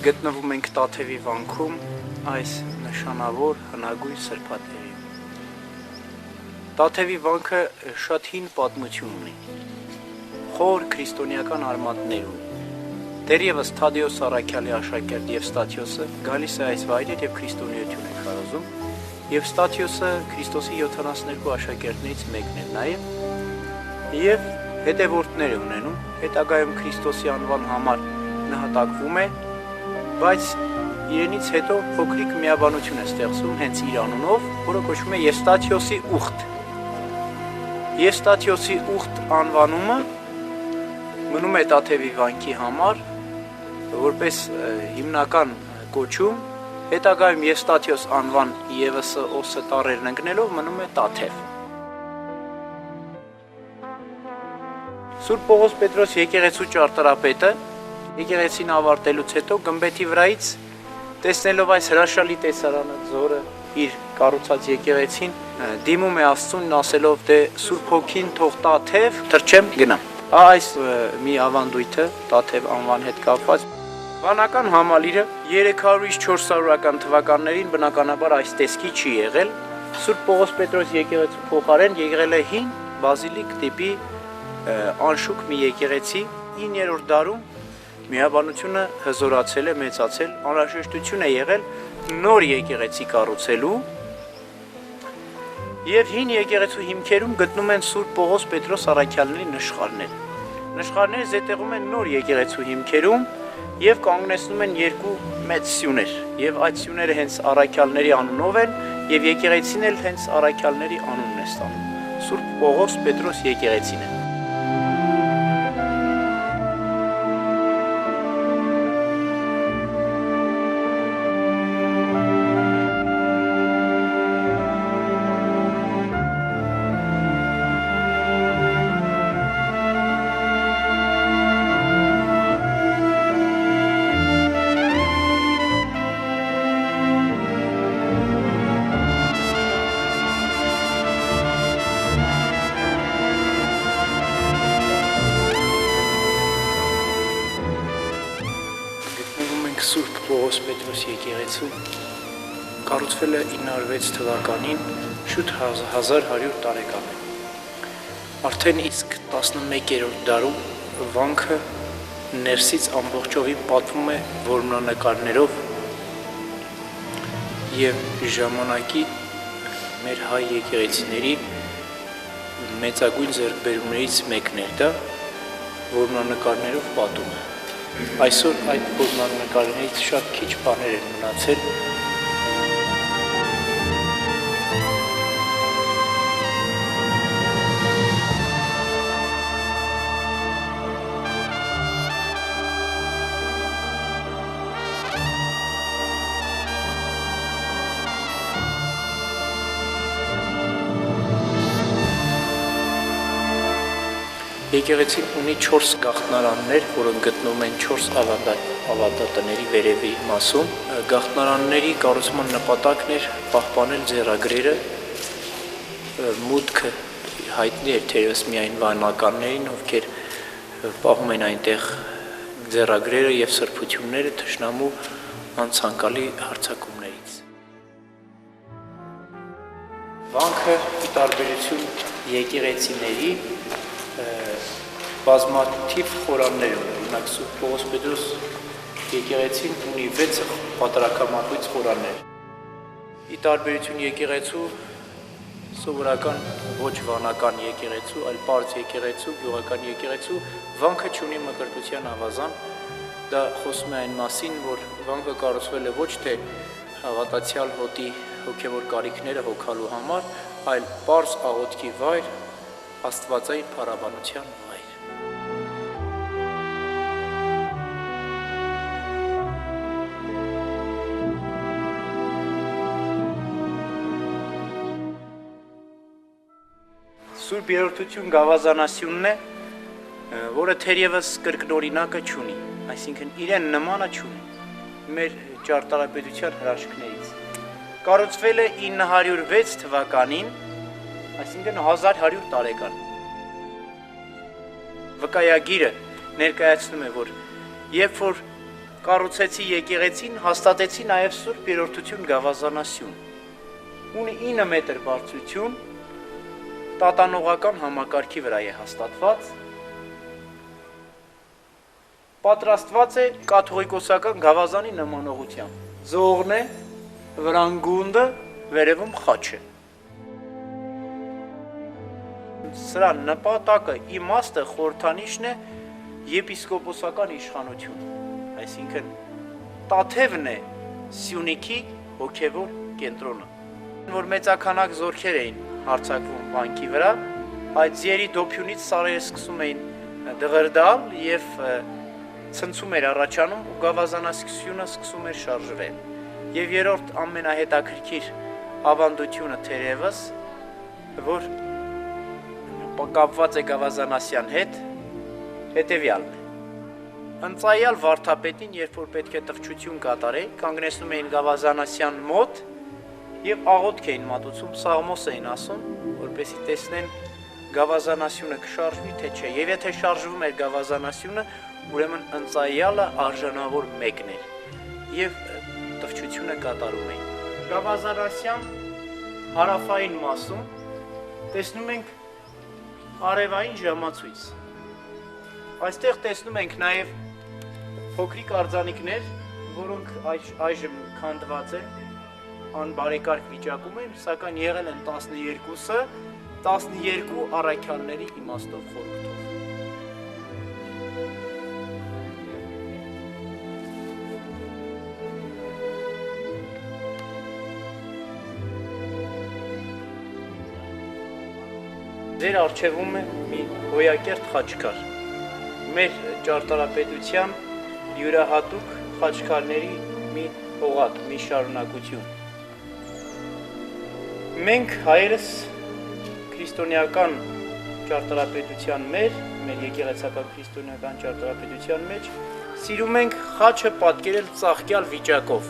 գտնվում ենք Տաթևի վանքում այս նշանավոր հնագույն սրբատեղի։ Տաթևի վանքը շատ հին պատմություն ունի, խոր քրիստոնեական արմատներ ունի։ Դեռևս Թադեոս Առաքյալի աշակերտ Եվստաթիոսը գալիս է այս վայրեր եւ քրիստոնեություն է քարոզում, եւ Ստաթիոսը Քրիստոսի 72 աշակերտներից մեկն է նաեւ եւ հետևորդներ է ունենում, հետագայում Քրիստոսի անվան համար նահատակվում է, բայց իրենից հետո փոքրիկ միաբանություն է ստեղծում հենց իր անունով, որը կոչվում է Եվստաթիոսի ուխտ։ Եվստաթիոսի ուխտ անվանումը մնում է Տաթևի վանքի համար, որպես հիմնական կոչում, հետագայում Եվստաթիոս անվան եւս օսը տառերն ընկնելով մնում է Տաթև։ Սուրբ Պողոս Պետրոս եկեղեցու ճարտարապետը եկեղեցին ավարտելուց հետո գմբեթի վրայից տեսնելով այս հրաշալի տեսարանը ձորը իր կառուցած եկեղեցին դիմում է Աստծուն ասելով դե Սուրբ Հոգին թող Տաթև թրջեմ գնամ։ Այս մի ավանդույթը Տաթև անվան հետ կապված վանական համալիրը 300-ից 400-ական թվականներին բնականաբար այս տեսքի չի եղել։ Սուրբ Պողոս Պետրոս եկեղեցու փոխարեն եղել է հին բազիլիկ տիպի անշուք մի եկեղեցի 9-րդ դարում միաբանությունը հզորացել է, մեծացել, անհրաժեշտություն է եղել նոր եկեղեցի կառուցելու եւ հին եկեղեցու հիմքերում գտնում են Սուրբ Պողոս Պետրոս Առաքյալների նշխարներ։ Նշխարները զետեղում են նոր եկեղեցու հիմքերում եւ կանգնեցնում են երկու մեծ սյուներ եւ այդ սյուները հենց առաքյալների անունով են եւ եկեղեցին էլ հենց առաքյալների անունն է ստանում։ Սուրբ Պողոս Պետրոս եկեղեցին է։ Սուրբ Պողոս Պետրոս եկեղեցու կառուցվել է 906 թվականին, շուտ 1100 տարեկան է։ Արդեն իսկ 11-րդ դարում վանքը ներսից ամբողջովին պատվում է որմնանկարներով եւ ժամանակի մեր հայ եկեղեցիների մեծագույն ձեռքբերումներից մեկն էր դա, որմնանկարներով պատում է։ Այսօր այդ որմնանկարներից շատ քիչ բաներ են մնացել։ Եկեղեցին ունի 4 գաղտնարաններ, որոնք գտնվում են 4 ավանդատների վերևի մասում։ Գաղտնարանների կառուցման նպատակն էր պահպանել ձեռագրերը, մուտքը հայտնի էր թերևս միայն վանականներին, ովքեր պահում են այնտեղ ձեռագրերը եւ սրբությունները թշնամու անցանկալի հարձակումներից։ Վանքը ի տարբերություն եկեղեցիների բազմաթիվ խորաններ ունի, օրինակ Սուրբ Պողոս Պետրոս եկեղեցին ունի 6 պատրակամատույց խորաններ։ Ի տարբերություն եկեղեցու սովորական ոչ վանական եկեղեցու, այլ պարզ եկեղեցու, գյուղական եկեղեցու վանքը չունի մկրտության ավազան։ Դա խոսում է այն մասին, որ վանքը կառուցվել է ոչ թե հավատացյալ հոտի հոգևոր կարիքները հոգալու համար, այլ պարզ աղոթքի վայր, աստվածային փառաբանության վայր։ Սուրբ Երրորդություն գավազանասյունն է, որը թերևս կրկնօրինակը չունի, այսինքն իրեն նմանը չունի մեր ճարտարապետության հրաշքներից։ Կառուցվել է 906 թվականին, այսինքն 1100 տարեկան։ Վկայագիրը ներկայացնում է, որ երբ որ կառուցեցի եկեղեցին, հաստատեցի նաև Սուրբ Երրորդություն գավազանասյուն։ Ունի 9 մետր բարձրություն, տատանողական համակարգի վրա է հաստատված, պատրաստված է կաթողիկոսական գավազանի նմանողությամբ։ Ձողն է, վրան գունդը, վերևում խաչ է։ Սրա նպատակը, իմաստը, խորհրդանիշն է եպիսկոպոսական իշխանություն, այսինքն Տաթևն է Սյունիքի հոգևոր կենտրոնը, որ մեծաքանակ զորքեր էին հարձակվում վանքի վրա, այդ ձիերի դոփյունից սարերը սկսում էին դղրդալ եւ ցնցում էր առաջանում ու գավազանասյունը սկսում էր շարժվել։ Եվ երրորդ ամենահետաքրքիր ավանդությունը թերևս, որ կապված է գավազանասյան հետ, հետևյալն է։ Ընծայյալ վարդապետին, երբ որ պետք է տղճություն կատարեի, կանգնեցնում էին գավազանասյան մոտ եւ աղոթք էին մատուցում, սաղմոս էին ասում, որպեսզի տեսնեն գավազանասյունը կշարժվի թե չէ։ Եվ եթե շարժվում էր գավազանասյունը, ուրեմն ընծայյալը արժանավոր մեկն էր եւ տղճությունը կատարում էին։ Գավազանասյան հարավային մասում տեսնում ենք արևային ժամացույց։ Այստեղ տեսնում ենք նաև փոքրիկ արձանիկներ, որոնք այժմ քանդված են, անբարեկարգ վիճակում են, սակայն եղել են 12-ը, 12 առաքյալների իմաստով խորհրդով։ Ձեր առջևում է մի հոյակերտ խաչքար, մեր ճարտարապետության յուրահատուկ խաչքարների մի օղակ, մի շարունակություն։ Մենք հայերս քրիստոնեական ճարտարապետության մեր եկեղեցական քրիստոնեական ճարտարապետության մեջ սիրում ենք խաչը պատկերել ծաղկյալ վիճակով,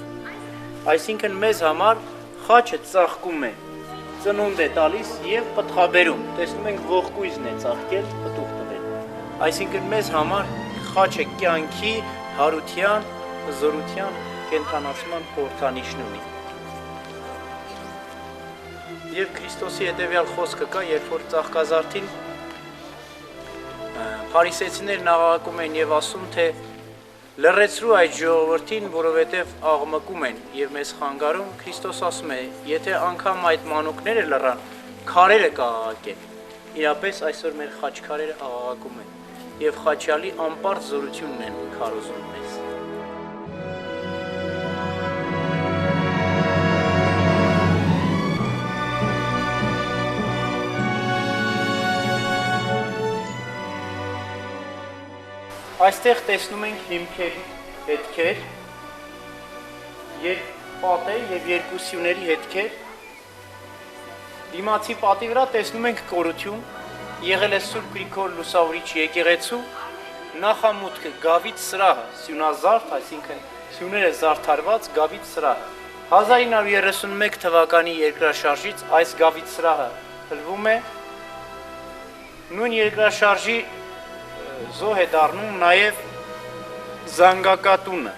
այսինքն մեզ համար խաչը ծաղկում է, ծնունդ է տալիս և պտղաբերում, տեսնում ենք ողկույզն է ծաղկել, պտուղ տվել, այսինքն մեզ համար խաչը կյանքի, հարության, զորության, կենդանացման խորհրդանիշն ունի։ Եվ Քրիստոսի հետևյալ խոսքը կա, երբ որ ծաղկազարդին փարիսեցիներն աղաղակում են և ասում, թե լռեցրու այդ ժողովրդին, որովհետև աղմկում են և մեզ խանգարում, Քրիստոս ասում է, եթե անգամ այդ մանուկները լռան, քարերը կաղաղակեն։ Իրապես այսօր մեր խաչքարերը աղաղակում են և խաչյալի անպարզ զորությունն են քարոզում մեզ։ Այստեղ տեսնում ենք հիմքերի հետքեր, պատե և երկու սյուների հետքեր, դիմացի պատի վրա տեսնում ենք կորություն, եղել է Սուրբ Գրիգոր Լուսավորիչ եկեղեցու, նախամուտքը գավիթ սրահը, սյունազարդ, այսինքն սյուները զարդարված գավիթ սրահը։ 1931 թվականի երկրաշարժից այս գավիթ սրահը փլվում է, նույն երկրաշարժի զոհ է դառնում նաև զանգակատունը,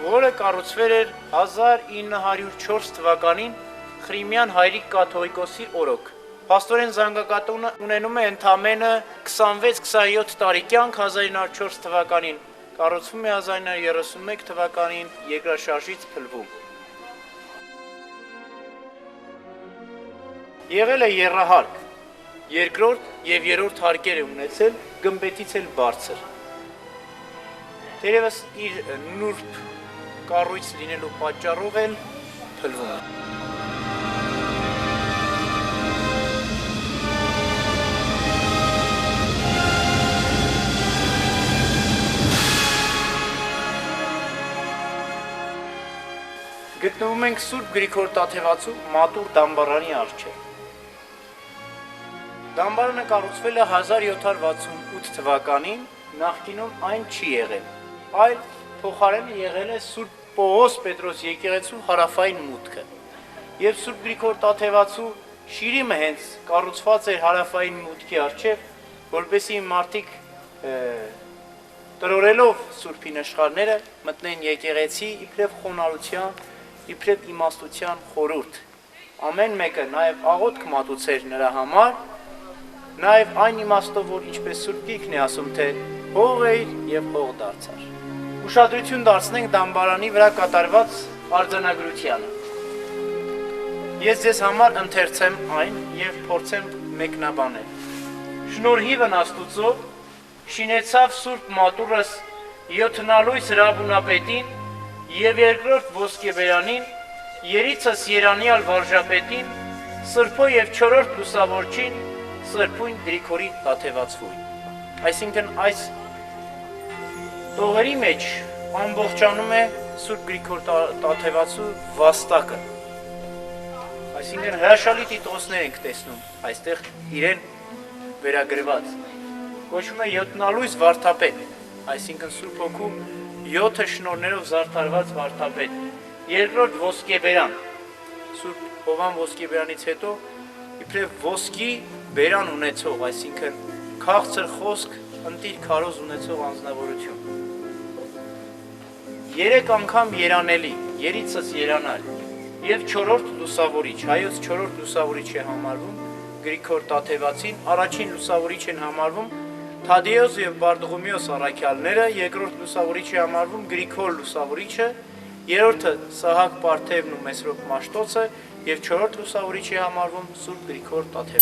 որը կառուցվել էր 1904 թվականին Խրիմյան հայրիկ կաթողիկոսի օրոք։ Փաստորեն զանգակատունը ունենում է ընդամենը 26-27 տարի կյանք, 1904 թվականին կառուցվում է, 1931 թվականին երկրաշարժից փլվում։ Եղել է եռահարկ, երկրորդ և երրորդ հարկեր է ունեցել, գմբեթից էլ բարձր։ Թերևս իր նուրբ կառույց լինելու պատճառով էլ փլվում է։ Գտնվում ենք Սուրբ Գրիգոր Տաթևացու մատուռ դամբարանի առջև։ Դամբարանը կառուցվել է 1768 թվականին, նախկինում այն չի եղել, այլ փոխարենը եղել է Սուրբ Պողոս Պետրոս եկեղեցու հարավային մուտքը։ Եվ Սուրբ Գրիգոր Տաթևացու շիրիմը հենց կառուցված էր հարավային մուտքի առջև, որպեսզի մարդիկ տրորելով Սուրբի նշխարները մտնեն եկեղեցի իբրև խոնարհության, իբրև իմաստության խորհուրդ։ Ամեն մեկը նաև աղոթք մատուցեր նրա համար, նաև այն իմաստով, որ ինչպես Սուրբ Գիրքն է ասում, թե հող էիր և հող դարձար։ Ուշադրություն դարձնենք դամբարանի վրա կատարված արձանագրությանը։ Ես ձեզ համար ընթերցեմ այն և փորձեմ մեկնաբանել։ Շնորհիվն Աստուծո շինեցավ Սուրբ Մատուռս յոթնալույս Հրաբունապետին և երկրորդ ոսկեբերանին, երիցս Երանյալ վարժապետին, Սրբո և չորրորդ լուսավորչին, Սրբույն Գրիգորի Տաթևացվույն։ Այսինքն այս տողերի մեջ ամբողջանում է Սուրբ Գրիգոր Տաթևացու վաստակը։ Այսինքն հրաշալի տիտղոսներ ենք տեսնում այստեղ իրեն վերագրված։ Կոչվում է յոթնալույս վարդապետ, այսինքն Սուրբ Հոգու 7 շնորհներով զարդարված վարդապետ։ Երկրորդ ոսկեբերան, Սուրբ Հովան ոսկեբերանից հետո իբրև ոսկի բերան ունեցող, այսինքն քաղցր խոսք, ընտիր քարոզ ունեցող անձնավորություն։ 3 անգամ երանելի, երիցս երանալ և չորրորդ լուսավորիչ, հայոց չորրորդ լուսավորիչ է համարվում Գրիգոր Տաթևացին, առաջին լուսավորիչ են համարվում Թադեոս և Բարդղոմեոս առաքյալները, երկրորդ լուսավորիչ է համարվում Գրիգոր լուսավորիչը, երրորդը Սահակ Պարթևն ու Մեսրոպ Մաշտոցը և չորրորդ լուսավորիչ է համարվում Սուրբ Գրիգոր Տաթևացին։